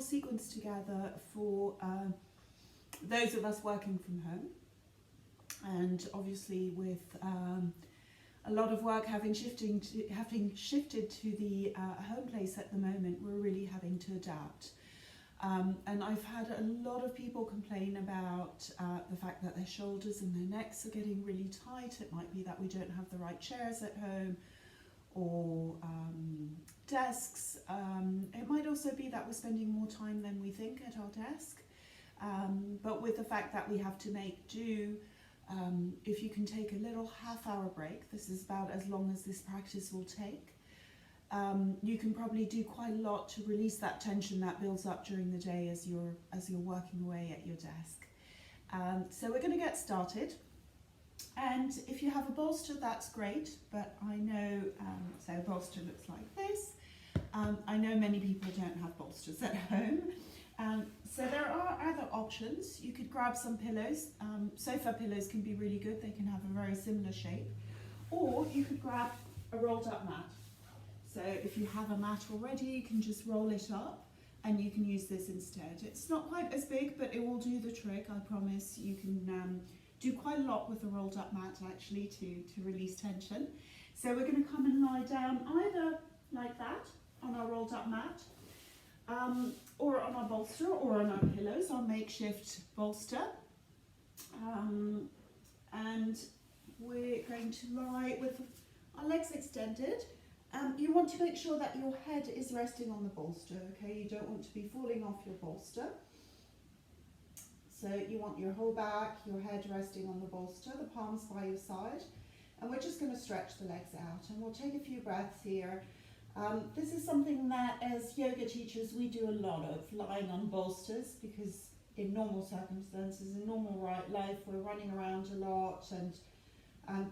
sequence together for those of us working from home. And obviously with a lot of work having shifted to the home place at the moment, we're really having to adapt. And I've had a lot of people complain about the fact that their shoulders and their necks are getting really tight. It might be that we don't have the right chairs at home or desks. It might also be that we're spending more time than we think at our desk. But with the fact that we have to make do, if you can take a little half-hour break, this is about as long as this practice will take, you can probably do quite a lot to release that tension that builds up during the day as you're working away at your desk. So we're going to get started. And if you have a bolster, that's great, but I know, so a bolster looks like this. I know many people don't have bolsters at home. So there are other options. You could grab some pillows. Sofa pillows can be really good. They can have a very similar shape. Or you could grab a rolled up mat. So if you have a mat already, you can just roll it up and you can use this instead. It's not quite as big, but it will do the trick, I promise. You can do quite a lot with a rolled up mat actually to release tension. So we're going to come and lie down either like that on our rolled up mat, or on our bolster or on our pillows, our makeshift bolster. And we're going to lie with our legs extended. You want to make sure that your head is resting on the bolster, okay? You don't want to be falling off your bolster. So you want your whole back, your head resting on the bolster, the palms by your side. And we're just going to stretch the legs out. And we'll take a few breaths here. This is something that as yoga teachers we do a lot of, lying on bolsters, because in normal circumstances, in normal life, we're running around a lot, and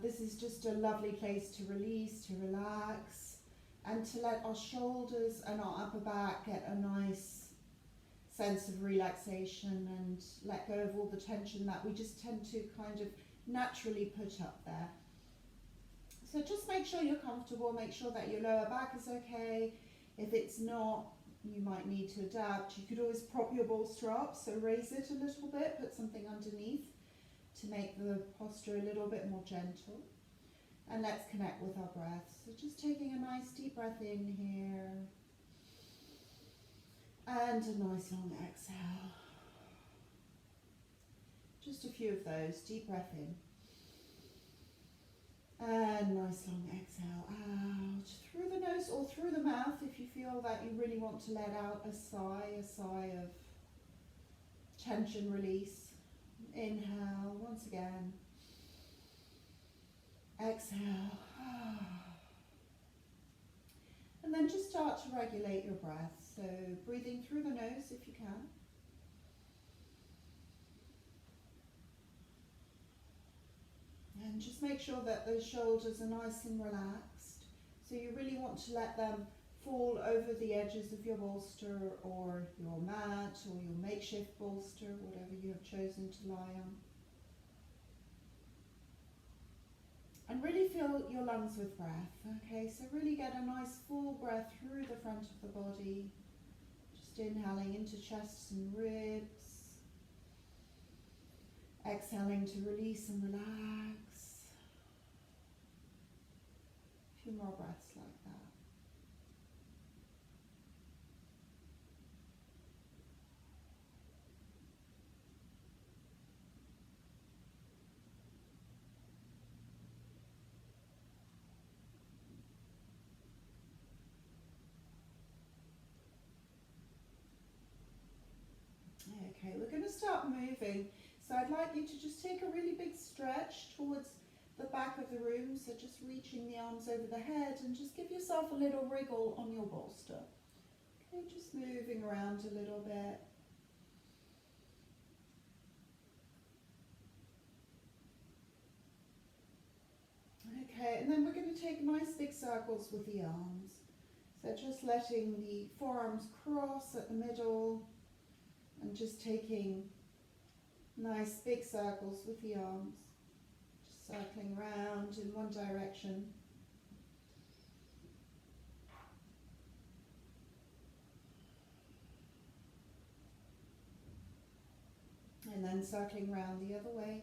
this is just a lovely place to release, to relax, and to let our shoulders and our upper back get a nice sense of relaxation and let go of all the tension that we just tend to kind of naturally put up there. So just make sure you're comfortable, make sure that your lower back is okay. If it's not, you might need to adapt. You could always prop your bolster up, so raise it a little bit, put something underneath to make the posture a little bit more gentle. And let's connect with our breath. So just taking a nice deep breath in here. And a nice long exhale. Just a few of those. Deep breath in. And nice long exhale out. Through the nose or through the mouth if you feel that you really want to let out a sigh of tension release. Inhale once again. Exhale. And then just start to regulate your breath. So breathing through the nose if you can. And just make sure that those shoulders are nice and relaxed. So you really want to let them fall over the edges of your bolster or your mat or your makeshift bolster, whatever you have chosen to lie on. And really fill your lungs with breath. Okay, so really get a nice full breath through the front of the body. Just inhaling into chest and ribs. Exhaling to release and relax. A few more breaths like that. Okay, we're going to start moving. So I'd like you to just take a really big stretch towards the back of the room. So just reaching the arms over the head and just give yourself a little wriggle on your bolster. Okay, just moving around a little bit. Okay, and then we're going to take nice big circles with the arms. So just letting the forearms cross at the middle and just taking nice big circles with the arms. Just circling around in one direction. And circling round the other way.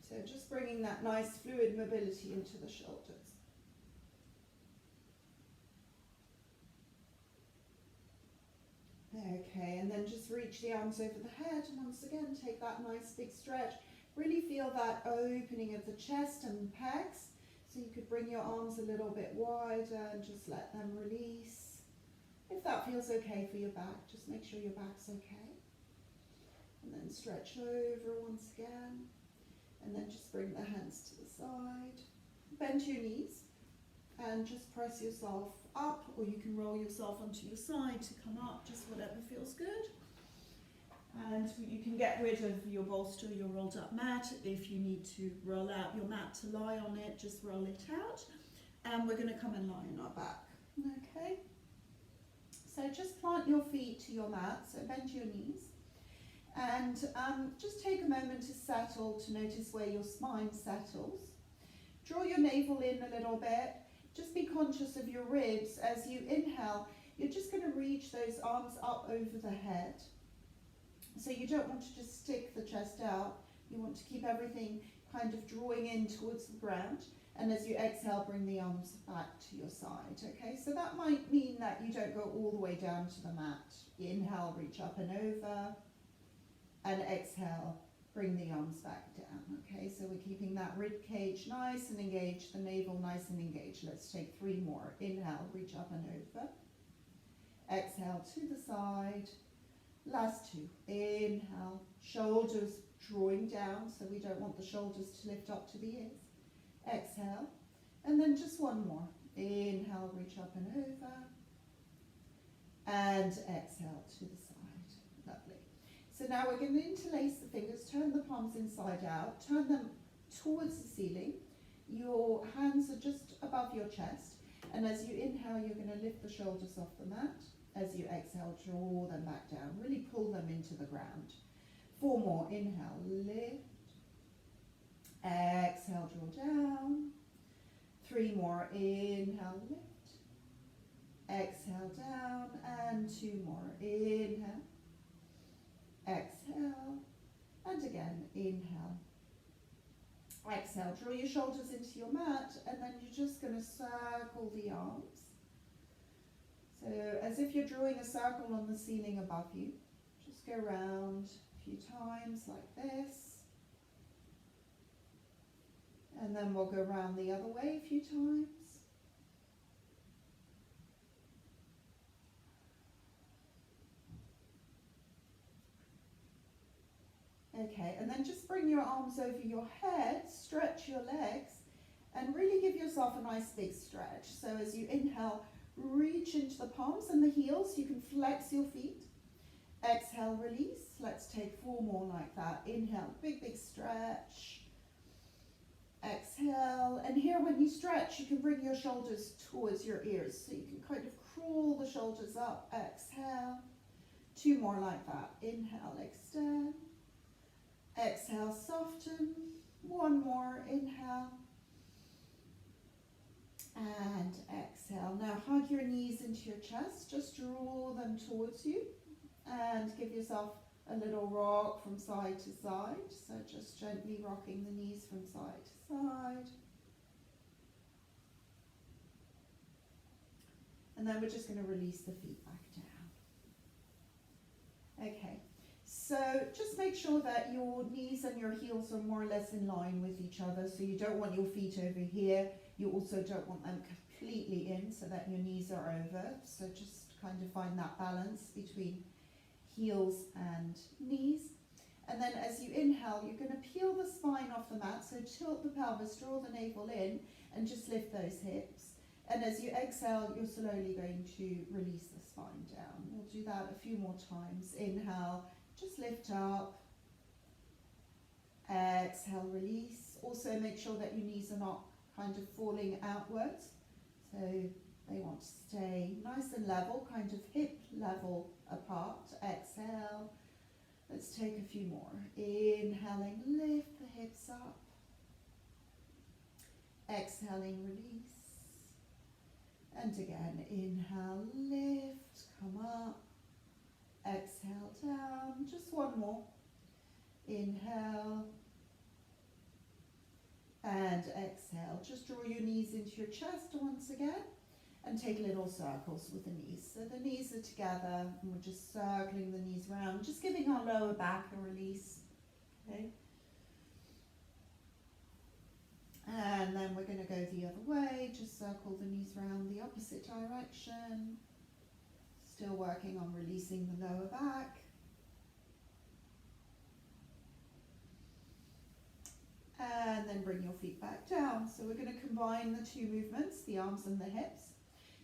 So just bringing that nice fluid mobility into the shoulders. Okay, and then just reach the arms over the head, and once again take that nice big stretch. Really feel that opening of the chest and pecs. So you could bring your arms a little bit wider and just let them release. If that feels okay for your back, just make sure your back's okay. And then stretch over once again. And then just bring the hands to the side. Bend your knees and just press yourself up, or you can roll yourself onto your side to come up, just whatever feels good. And you can get rid of your bolster, your rolled up mat. If you need to roll out your mat to lie on it, just roll it out. And we're going to come and lie on our back. Okay? So just plant your feet to your mat, so bend your knees. And just take a moment to settle, to notice where your spine settles. Draw your navel in a little bit. Just be conscious of your ribs. As you inhale, you're just going to reach those arms up over the head. So you don't want to just stick the chest out. You want to keep everything kind of drawing in towards the ground. And as you exhale, bring the arms back to your side. Okay, so that might mean that you don't go all the way down to the mat. You inhale, reach up and over. And exhale, bring the arms back down. Okay, so we're keeping that rib cage nice and engaged, the navel nice and engaged. Let's take 3 more. Inhale, reach up and over. Exhale to the side. Last 2. Inhale, shoulders drawing down, so we don't want the shoulders to lift up to the ears. Exhale, and then just 1 more. Inhale, reach up and over. And exhale to the side. Lovely. So now we're going to interlace the fingers, turn the palms inside out, turn them towards the ceiling. Your hands are just above your chest, and as you inhale, you're going to lift the shoulders off the mat. As you exhale, draw them back down. Really pull them into the ground. 4 more. Inhale, lift. Exhale, draw down. 3 more. Inhale, lift. Exhale, down. And 2 more. Inhale. Exhale. And again, inhale. Exhale. Draw your shoulders into your mat, and then you're just going to circle the arms. So as if you're drawing a circle on the ceiling above you. Just go around a few times like this. And then we'll go around the other way a few times. Okay, and then just bring your arms over your head, stretch your legs, and really give yourself a nice big stretch. So as you inhale, reach into the palms and the heels. You can flex your feet. Exhale, release. Let's take 4 more like that. Inhale, big, big stretch. Exhale. And here when you stretch, you can bring your shoulders towards your ears. So you can kind of crawl the shoulders up. Exhale. 2 more like that. Inhale, extend. Exhale, soften. 1 more. Inhale. And exhale. Now hug your knees into your chest. Just draw them towards you. And give yourself a little rock from side to side. So just gently rocking the knees from side to side. And then we're just going to release the feet back down. Okay. So just make sure that your knees and your heels are more or less in line with each other. So you don't want your feet over here. You also don't want them completely in so that your knees are over. So just kind of find that balance between heels and knees. And then as you inhale, you're going to peel the spine off the mat. So tilt the pelvis, draw the navel in, and just lift those hips. And as you exhale, you're slowly going to release the spine down. We'll do that a few more times. Inhale, just lift up. Exhale, release. Also make sure that your knees are not kind of falling outwards. So they want to stay nice and level, kind of hip level apart. Exhale. Let's take a few more. Inhaling, lift the hips up. Exhaling, release. And again, inhale, lift, come up. Exhale, down. Just one more. Inhale. And exhale. Just draw your knees into your chest once again. And take little circles with the knees. So the knees are together and we're just circling the knees around, just giving our lower back a release. Okay. And then we're going to go the other way, just circle the knees around the opposite direction. Still working on releasing the lower back. And then bring your feet back down. So we're going to combine the two movements, the arms and the hips.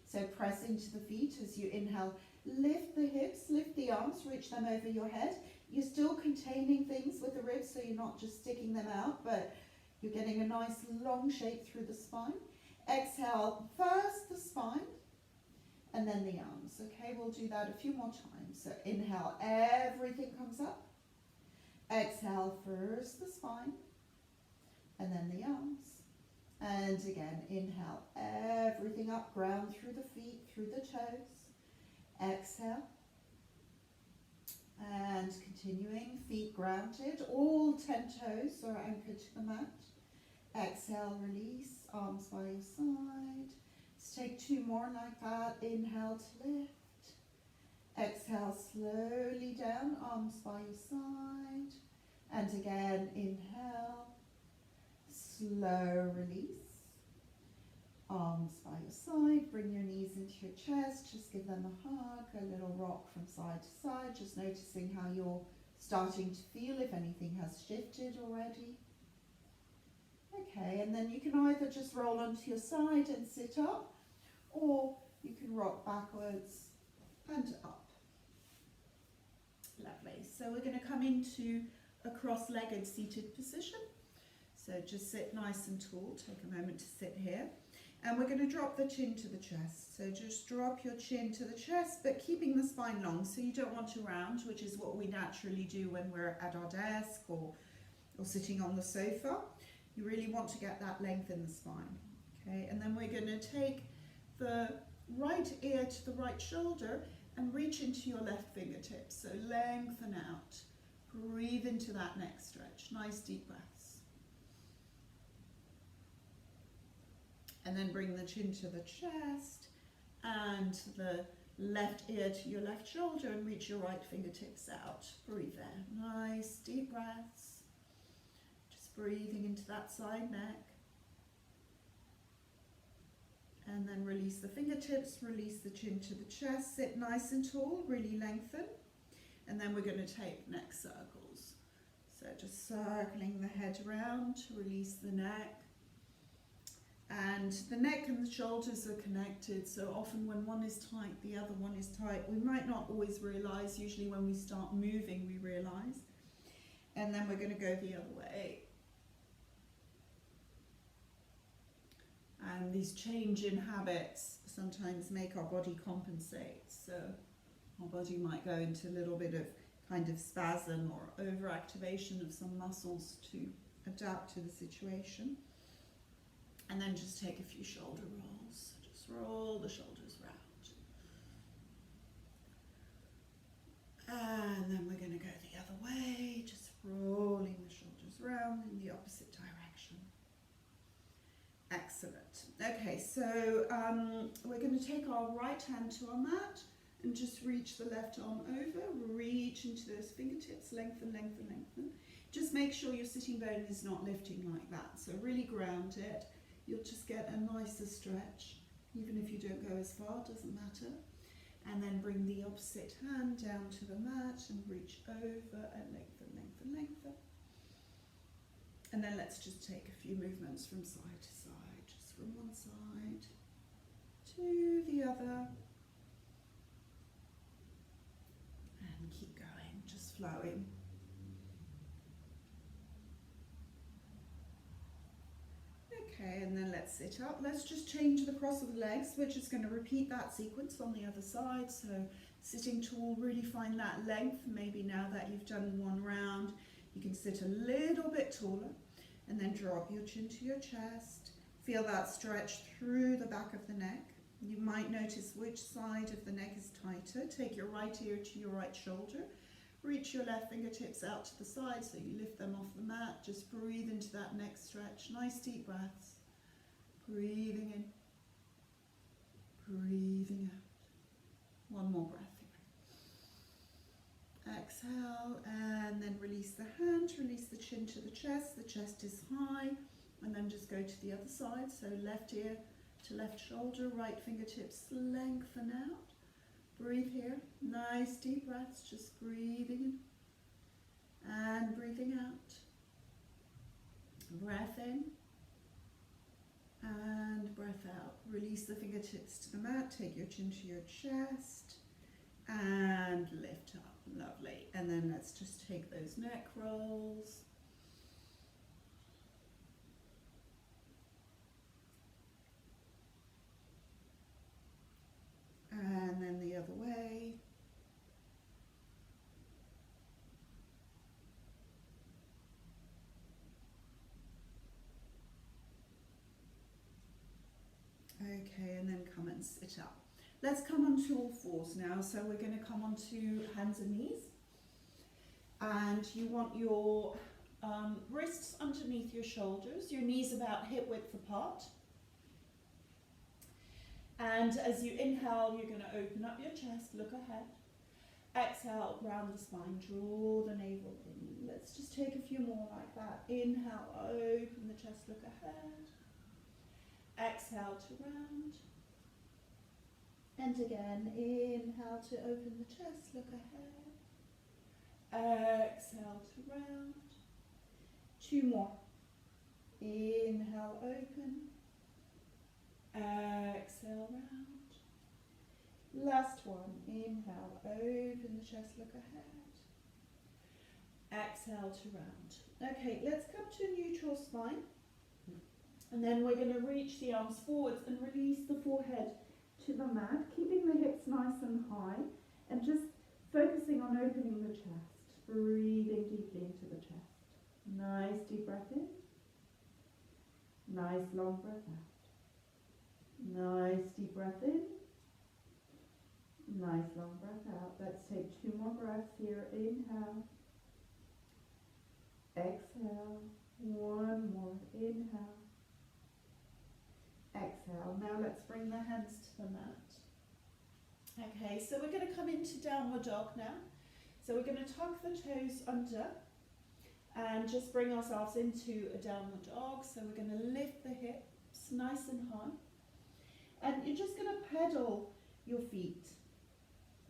So press into the feet as you inhale, lift the hips, lift the arms, reach them over your head. You're still containing things with the ribs, so you're not just sticking them out, but you're getting a nice long shape through the spine. Exhale, first the spine, and then the arms. Okay, we'll do that a few more times. So inhale, everything comes up. Exhale, first the spine, and then the arms. And again, inhale, everything up, ground through the feet, through the toes. Exhale. And continuing, feet grounded, all 10 toes are anchored to the mat. Exhale, release, arms by your side. Let's take 2 more like that. Inhale to lift. Exhale, slowly down, arms by your side. And again, inhale. Slow release, arms by your side, bring your knees into your chest, just give them a hug, a little rock from side to side, just noticing how you're starting to feel, if anything has shifted already. Okay, and then you can either just roll onto your side and sit up, or you can rock backwards and up. Lovely, so we're going to come into a cross-legged seated position. So just sit nice and tall, take a moment to sit here. And we're going to drop the chin to the chest. So just drop your chin to the chest, but keeping the spine long, so you don't want to round, which is what we naturally do when we're at our desk or sitting on the sofa. You really want to get that length in the spine. Okay, and then we're going to take the right ear to the right shoulder and reach into your left fingertips. So lengthen out. Breathe into that neck stretch. Nice deep breaths. And then bring the chin to the chest and the left ear to your left shoulder and reach your right fingertips out. Breathe there. Nice deep breaths. Just breathing into that side neck. And then release the fingertips, release the chin to the chest. Sit nice and tall, really lengthen. And then we're going to take neck circles. So just circling the head around to release the neck. And the neck and the shoulders are connected, so often when one is tight, the other one is tight. We might not always realise, usually when we start moving we realise. And then we're going to go the other way. And these change in habits sometimes make our body compensate. So our body might go into a little bit of kind of spasm or overactivation of some muscles to adapt to the situation. And then just take a few shoulder rolls. Just roll the shoulders round. And then we're going to go the other way, just rolling the shoulders round in the opposite direction. Excellent. Okay, so we're going to take our right hand to our mat and just reach the left arm over. Reach into those fingertips, lengthen, lengthen, lengthen. Just make sure your sitting bone is not lifting like that. So really ground it. You'll just get a nicer stretch, even if you don't go as far, doesn't matter. And then bring the opposite hand down to the mat and reach over and lengthen, lengthen, lengthen. And then let's just take a few movements from side to side, just from one side to the other. And keep going, just flowing. Okay, and then let's sit up. Let's just change the cross of the legs. We're just going to repeat that sequence on the other side. So sitting tall, really find that length. Maybe now that you've done one round, you can sit a little bit taller and then drop your chin to your chest. Feel that stretch through the back of the neck. You might notice which side of the neck is tighter. Take your right ear to your right shoulder. Reach your left fingertips out to the side so you lift them off the mat. Just breathe into that neck stretch. Nice deep breaths. Breathing in. Breathing out. One more breath here. Exhale and then release the hand. Release the chin to the chest. The chest is high. And then just go to the other side. So left ear to left shoulder. Right fingertips lengthen out. Breathe here. Nice deep breaths. Just breathing in and breathing out. Breath in and breath out. Release the fingertips to the mat. Take your chin to your chest and lift up. Lovely. And then let's just take those neck rolls. And then the other way. Okay, and then come and sit up. Let's come onto all fours now. So we're going to come onto hands and knees. And you want your wrists underneath your shoulders, your knees about hip width apart. And as you inhale, you're going to open up your chest, look ahead. Exhale, round the spine, draw the navel in. Let's just take a few more like that. Inhale, open the chest, look ahead. Exhale to round. And again, inhale to open the chest, look ahead. Exhale to round. Two more. Inhale, open. Exhale, round. Last one. Inhale, open the chest, look ahead. Exhale to round. Okay, let's come to neutral spine. And then we're going to reach the arms forwards and release the forehead to the mat, keeping the hips nice and high, and just focusing on opening the chest, breathing deeply into the chest. Nice deep breath in. Nice long breath out. Nice deep breath in. Nice long breath out. Let's take two more breaths here. Inhale. Exhale. One more. Inhale. Exhale. Now let's bring the hands to the mat. Okay, so we're going to come into downward dog now. So we're going to tuck the toes under and just bring ourselves into a downward dog. So we're going to lift the hips nice and high. And you're just going to pedal your feet.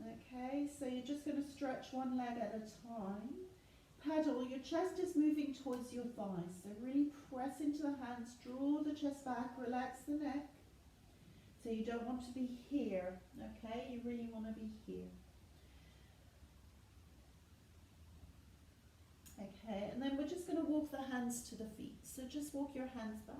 Okay, so you're just going to stretch one leg at a time. Pedal, your chest is moving towards your thighs. So really press into the hands, draw the chest back, relax the neck. So you don't want to be here, okay? You really want to be here. Okay, and then we're just going to walk the hands to the feet. So just walk your hands back.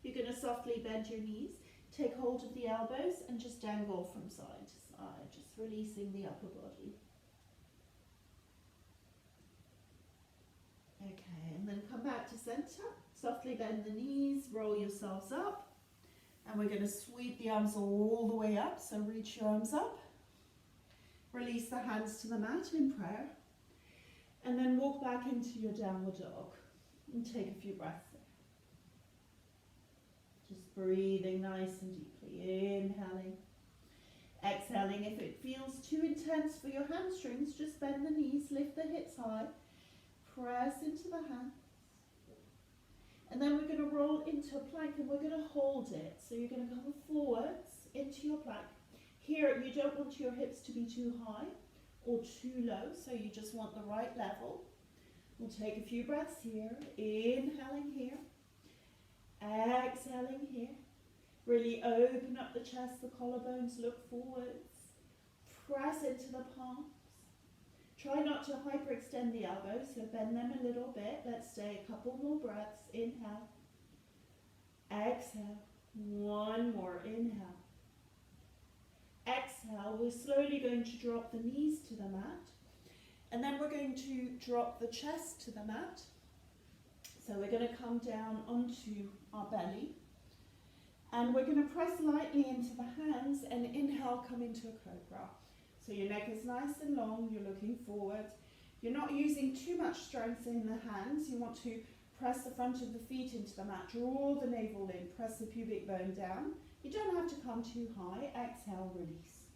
You're going to softly bend your knees. Take hold of the elbows and just dangle from side to side, just releasing the upper body. Okay, and then come back to center. Softly bend the knees, roll yourselves up. And we're going to sweep the arms all the way up, so reach your arms up. Release the hands to the mat in prayer. And then walk back into your downward dog and take a few breaths there. Just breathing nice and deeply, inhaling. Exhaling. If it feels too intense for your hamstrings, just bend the knees, lift the hips high, press into the hands. And then we're going to roll into a plank and we're going to hold it. So you're going to come forwards into your plank. Here, you don't want your hips to be too high or too low, so you just want the right level. We'll take a few breaths here, inhaling here, exhaling here. Really open up the chest, the collarbones, look forwards, press into the palms. Try not to hyperextend the elbows, so bend them a little bit. Let's stay a couple more breaths. Inhale, exhale, one more, inhale. Exhale, we're slowly going to drop the knees to the mat. And then we're going to drop the chest to the mat. So we're going to come down onto our belly. And we're going to press lightly into the hands and inhale, come into a cobra. So your neck is nice and long, you're looking forward. You're not using too much strength in the hands. You want to press the front of the feet into the mat, draw the navel in, press the pubic bone down. You don't have to come too high. Exhale, release.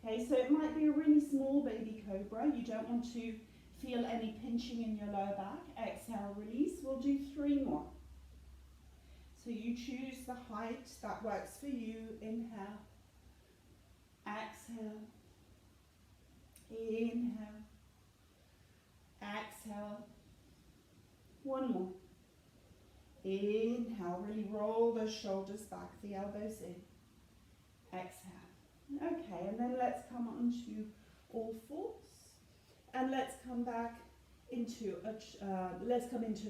Okay, so it might be a really small baby cobra. You don't want to feel any pinching in your lower back. Exhale, release. We'll do 3 more. So you choose the height that works for you. Inhale. Exhale. Inhale. Exhale. 1 more. Inhale. Really roll those shoulders back, the elbows in. Exhale. Okay, and then let's come onto all fours. And let's come back into a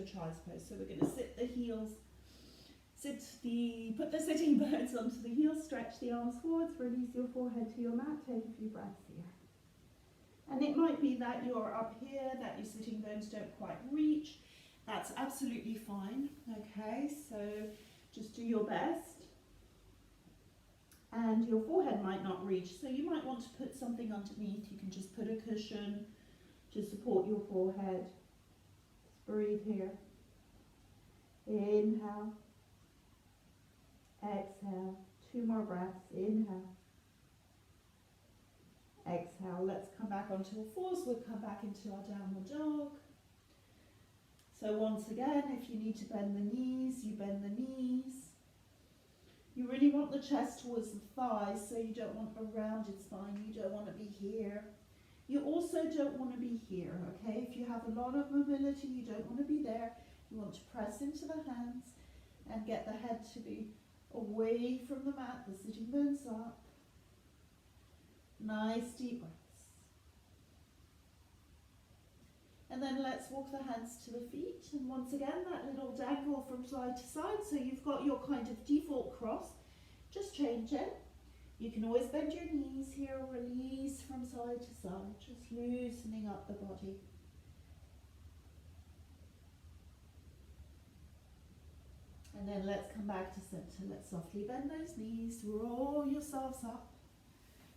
child's pose. So we're going to sit the heels. Put the sitting bones onto the heels, stretch the arms forwards, release your forehead to your mat, take a few breaths here. And it might be that you're up here, that your sitting bones don't quite reach. That's absolutely fine, okay? So just do your best. And your forehead might not reach, so you might want to put something underneath. You can just put a cushion to support your forehead. Just breathe here. Inhale. Exhale. 2 more breaths. Inhale. Exhale. Let's come back onto all fours. We'll come back into our downward dog. So once again, if you need to bend the knees, you bend the knees. You really want the chest towards the thighs, so you don't want a rounded spine. You don't want to be here. You also don't want to be here, okay? If you have a lot of mobility, you don't want to be there. You want to press into the hands and get the head to be away from the mat, the sitting bones up. Nice deep breaths. And then let's walk the hands to the feet. And once again, that little dangle from side to side. So you've got your kind of default cross. Just change it. You can always bend your knees here, release from side to side, just loosening up the body. And then let's come back to center. Let's softly bend those knees, roll yourselves up,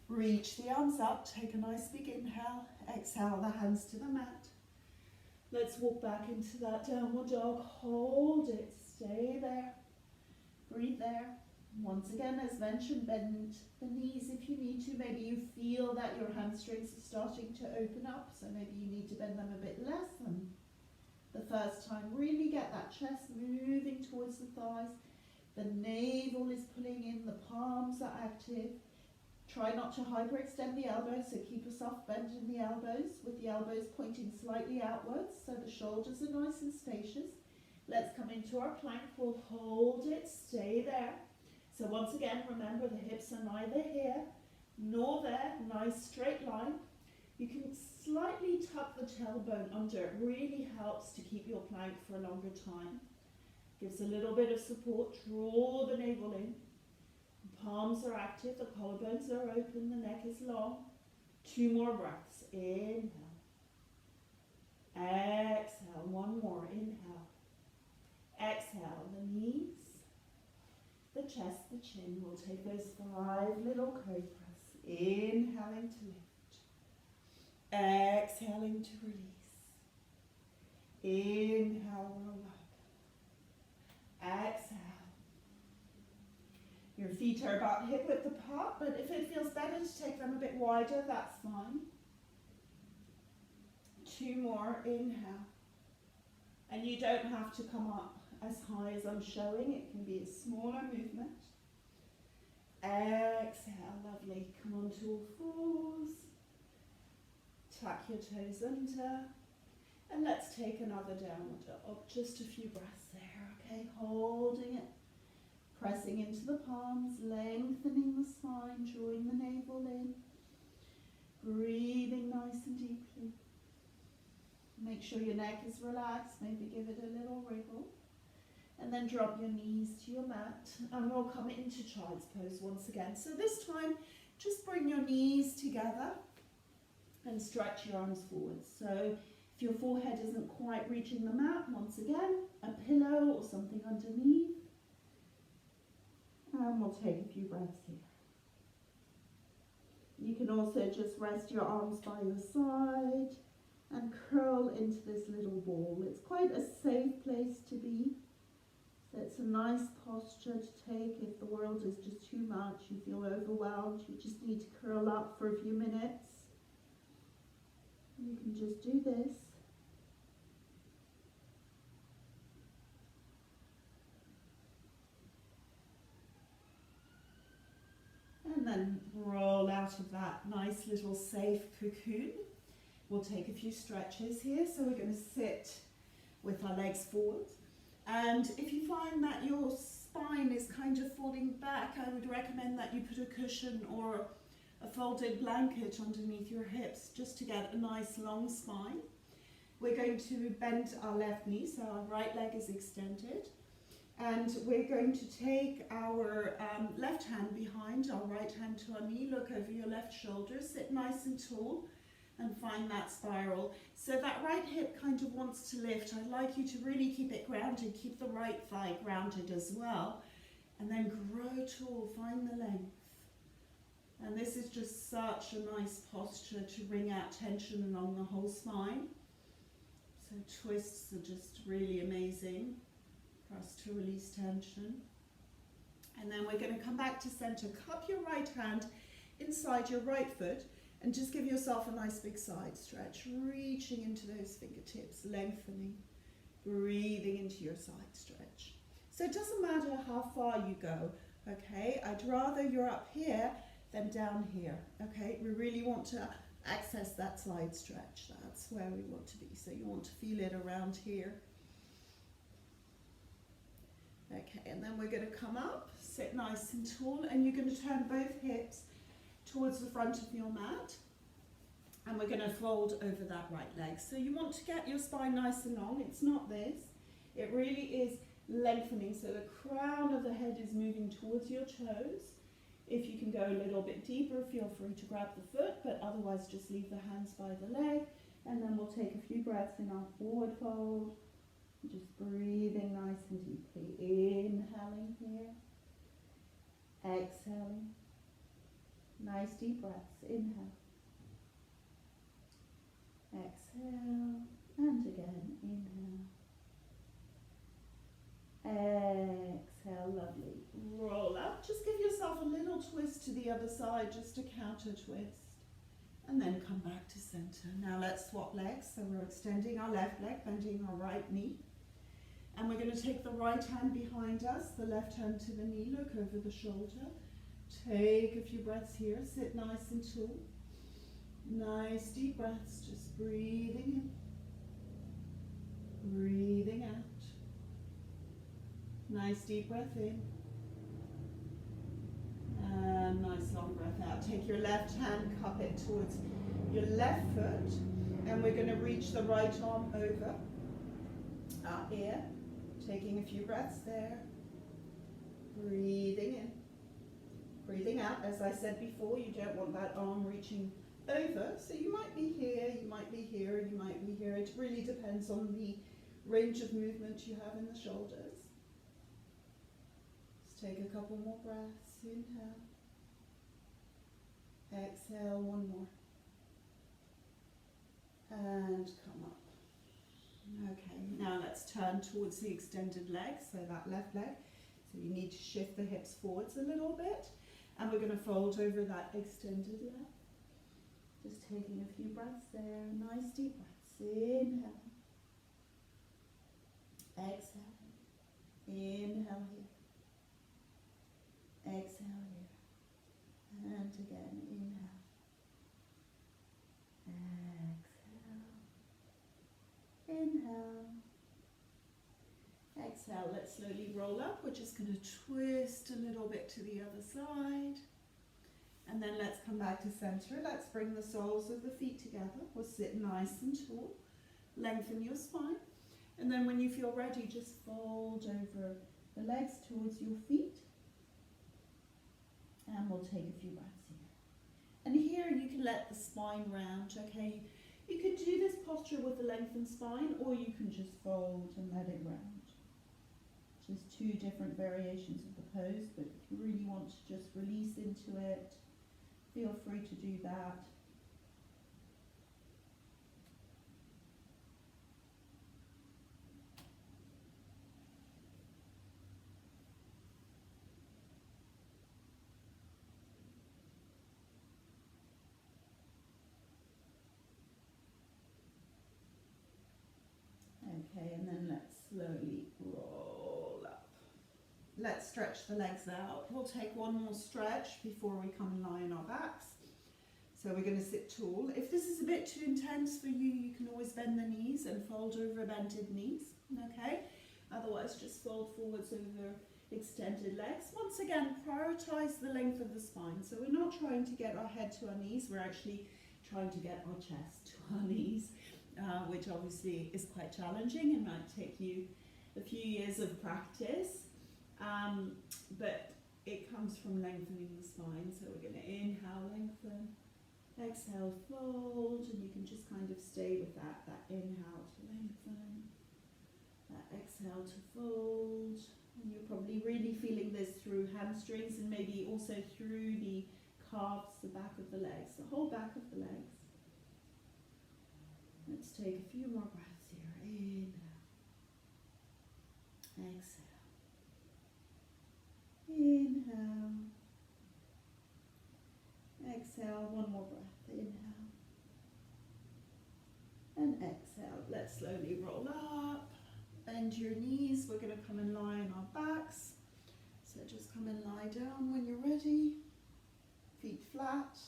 reach the arms up, take a nice big inhale, exhale the hands to the mat. Let's walk back into that downward dog, hold it, stay there, breathe there. Once again, as mentioned, bend the knees if you need to. Maybe you feel that your hamstrings are starting to open up, so maybe you need to bend them a bit less than the first time. Really get that chest moving towards the thighs. The navel is pulling in, the palms are active. Try not to hyperextend the elbows, so keep a soft bend in the elbows, with the elbows pointing slightly outwards, so the shoulders are nice and spacious. Let's come into our plank. We'll hold it, stay there. So once again, remember the hips are neither here nor there, nice straight line. You can slightly tuck the tailbone under. It really helps to keep your plank for a longer time. Gives a little bit of support. Draw the navel in. The palms are active, the collarbones are open, the neck is long. 2 more breaths. Inhale. Exhale. 1 more. Inhale. Exhale. The knees, the chest, the chin. We'll take those 5 little cobras. Inhaling to lift. Exhaling to release. Inhale, roll up. Exhale. Your feet are about hip width apart, but if it feels better to take them a bit wider, that's fine. 2 more. Inhale. And you don't have to come up as high as I'm showing. It can be a smaller movement. Exhale, lovely. Come on to all fours. Tuck your toes under. And let's take another downward dog. Just a few breaths there, okay? Holding it. Pressing into the palms, lengthening the spine, drawing the navel in. Breathing nice and deeply. Make sure your neck is relaxed. Maybe give it a little wriggle. And then drop your knees to your mat, and we'll come into child's pose once again. So this time, just bring your knees together and stretch your arms forward. So if your forehead isn't quite reaching the mat, once again, a pillow or something underneath. And we'll take a few breaths here. You can also just rest your arms by your side and curl into this little ball. It's quite a safe place to be. So it's a nice posture to take if the world is just too much, you feel overwhelmed, you just need to curl up for a few minutes. You can just do this. And then roll out of that nice little safe cocoon. We'll take a few stretches here. So we're going to sit with our legs forward. And if you find that your spine is kind of falling back, I would recommend that you put a cushion or a folded blanket underneath your hips just to get a nice long spine. We're going to bend our left knee, so our right leg is extended. And we're going to take our left hand behind, our right hand to our knee, look over your left shoulder, sit nice and tall and find that spiral. So that right hip kind of wants to lift. I'd like you to really keep it grounded, keep the right thigh grounded as well. And then grow tall, find the length. And this is just such a nice posture to wring out tension along the whole spine. So twists are just really amazing for us to release tension. And then we're going to come back to center. Cup your right hand inside your right foot and just give yourself a nice big side stretch, reaching into those fingertips, lengthening, breathing into your side stretch. So it doesn't matter how far you go, okay? I'd rather you're up here than down here, okay? We really want to access that side stretch. That's where we want to be. So you want to feel it around here. Okay, and then we're going to come up, sit nice and tall, and you're going to turn both hips towards the front of your mat. And we're going to fold over that right leg. So you want to get your spine nice and long. It's not this. It really is lengthening. So the crown of the head is moving towards your toes. If you can go a little bit deeper, feel free to grab the foot, but otherwise just leave the hands by the leg. And then we'll take a few breaths in our forward fold. Just breathing nice and deeply. Inhaling here. Exhaling. Nice deep breaths. Inhale. Exhale. And again. Inhale. Exhale. Lovely. Roll up. Just give yourself a little twist to the other side, just a counter twist. And then come back to center. Now let's swap legs. So we're extending our left leg, bending our right knee. And we're going to take the right hand behind us, the left hand to the knee, look over the shoulder. Take a few breaths here, sit nice and tall. Nice deep breaths, just breathing in, breathing out. Nice deep breath in. And nice long breath out. Take your left hand, cup it towards your left foot. And we're going to reach the right arm over our ear. Taking a few breaths there. Breathing in. Breathing out. As I said before, you don't want that arm reaching over. So you might be here, you might be here, you might be here. It really depends on the range of movement you have in the shoulders. Let's take a couple more breaths. Inhale. Exhale, one more. And come up. Okay, now let's turn towards the extended leg, so that left leg. So you need to shift the hips forwards a little bit. And we're going to fold over that extended leg. Just taking a few breaths there. Nice deep breaths. Inhale. Exhale. Inhale here. Exhale here. And again, inhale. Inhale. Exhale. Let's slowly roll up. We're just going to twist a little bit to the other side. And then let's come back to center. Let's bring the soles of the feet together. We'll sit nice and tall. Lengthen your spine. And then when you feel ready, just fold over the legs towards your feet. And we'll take a few breaths here. And here you can let the spine round, okay? You could do this posture with a lengthened spine, or you can just fold and let it round. Just two different variations of the pose, but if you really want to just release into it, feel free to do that. Okay, and then let's slowly roll up. Let's stretch the legs out. We'll take one more stretch before we come and lie on our backs. So we're going to sit tall. If this is a bit too intense for you, you can always bend the knees and fold over bended knees, okay? Otherwise, just fold forwards over extended legs. Once again, prioritize the length of the spine. So we're not trying to get our head to our knees, we're actually trying to get our chest to our knees, which obviously is quite challenging and might take you a few years of practice. But it comes from lengthening the spine. So we're going to inhale, lengthen, exhale, fold, and you can just kind of stay with that inhale to lengthen, that exhale to fold. And you're probably really feeling this through hamstrings and maybe also through the calves, the back of the legs, the whole back of the legs. Let's take a few more breaths here. Inhale, exhale. Inhale, exhale, one more breath, inhale, and exhale. Let's slowly roll up, bend your knees, we're going to come and lie on our backs, so just come and lie down when you're ready, feet flat,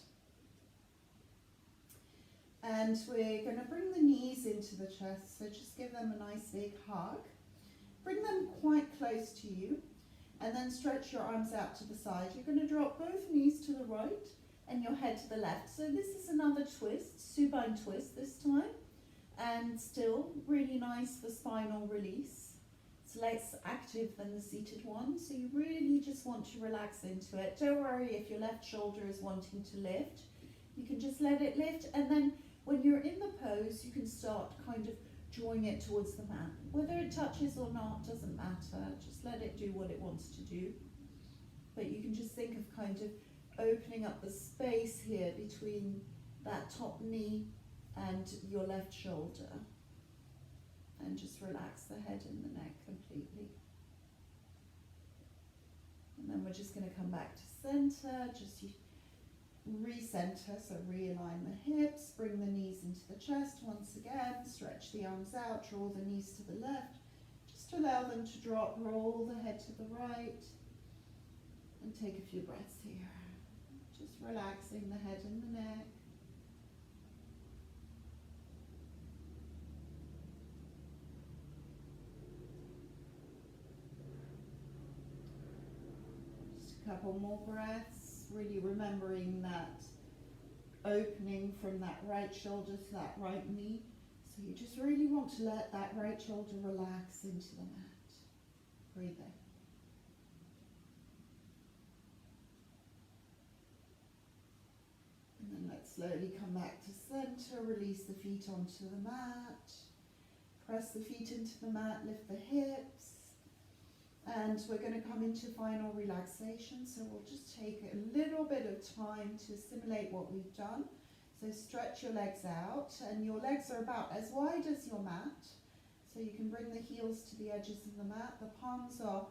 and we're going to bring the knees into the chest, so just give them a nice big hug, bring them quite close to you. And then stretch your arms out to the side. You're going to drop both knees to the right and your head to the left. So this is another twist, supine twist this time. And still really nice for spinal release. It's less active than the seated one. So you really just want to relax into it. Don't worry if your left shoulder is wanting to lift. You can just let it lift. And then when you're in the pose, you can start kind of drawing it towards the mat. Whether it touches or not doesn't matter, just let it do what it wants to do. But you can just think of kind of opening up the space here between that top knee and your left shoulder. And just relax the head and the neck completely. And then we're just going to come back to center, just recenter, so realign the hips, bring the knees into the chest once again, stretch the arms out, draw the knees to the left, just allow them to drop, roll the head to the right, and take a few breaths here, just relaxing the head and the neck. Just a couple more breaths. Really remembering that opening from that right shoulder to that right knee. So you just really want to let that right shoulder relax into the mat. Breathe in. And then let's slowly come back to center, release the feet onto the mat. Press the feet into the mat, lift the hips. And we're going to come into final relaxation, so we'll just take a little bit of time to simulate what we've done. So stretch your legs out, and your legs are about as wide as your mat. So you can bring the heels to the edges of the mat. The palms are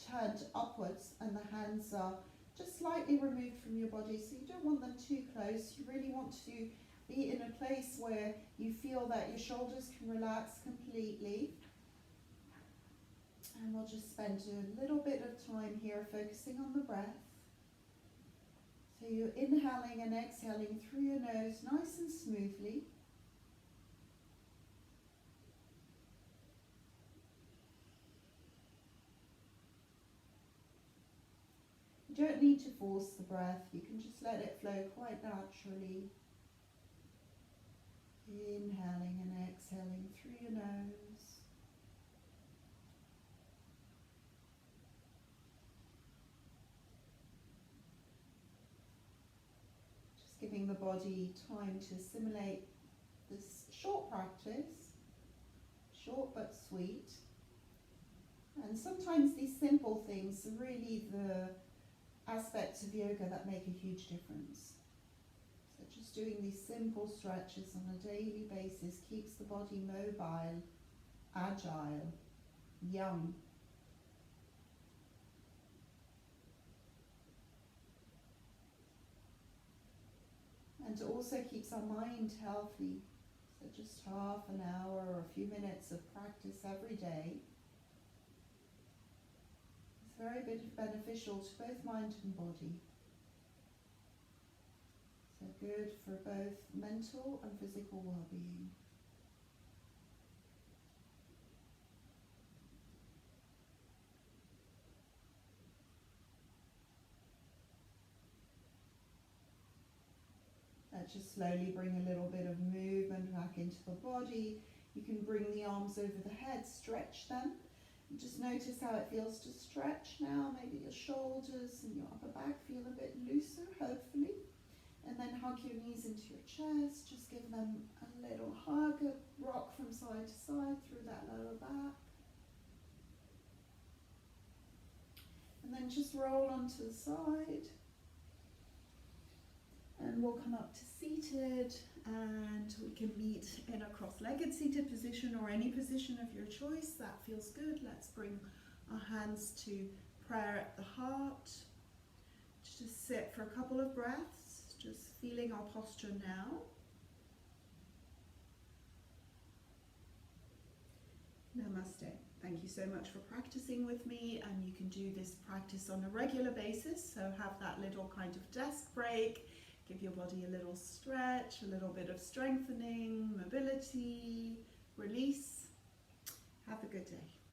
turned upwards, and the hands are just slightly removed from your body. So you don't want them too close. You really want to be in a place where you feel that your shoulders can relax completely. And we'll just spend a little bit of time here focusing on the breath. So you're inhaling and exhaling through your nose nice and smoothly. You don't need to force the breath, you can just let it flow quite naturally. Inhaling and exhaling through your nose. Giving the body time to assimilate this short practice, short but sweet, and And sometimes these simple things are really the aspects of yoga that make a huge difference. So just doing these simple stretches on a daily basis keeps the body mobile, agile, young. And it also keeps our mind healthy. So just half an hour or a few minutes of practice every day is very beneficial to both mind and body. So good for both mental and physical well-being. Let's just slowly bring a little bit of movement back into the body. You can bring the arms over the head, stretch them. And just notice how it feels to stretch now. Maybe your shoulders and your upper back feel a bit looser, hopefully. And then hug your knees into your chest. Just give them a little hug, rock from side to side through that lower back. And then just roll onto the side. And we'll come up to seated, and we can meet in a cross-legged seated position or any position of your choice. That feels good. Let's bring our hands to prayer at the heart. Just sit for a couple of breaths, just feeling our posture now. Namaste. Thank you so much for practicing with me, and you can do this practice on a regular basis, so have that little kind of desk break. Give your body a little stretch, a little bit of strengthening, mobility, release. Have a good day.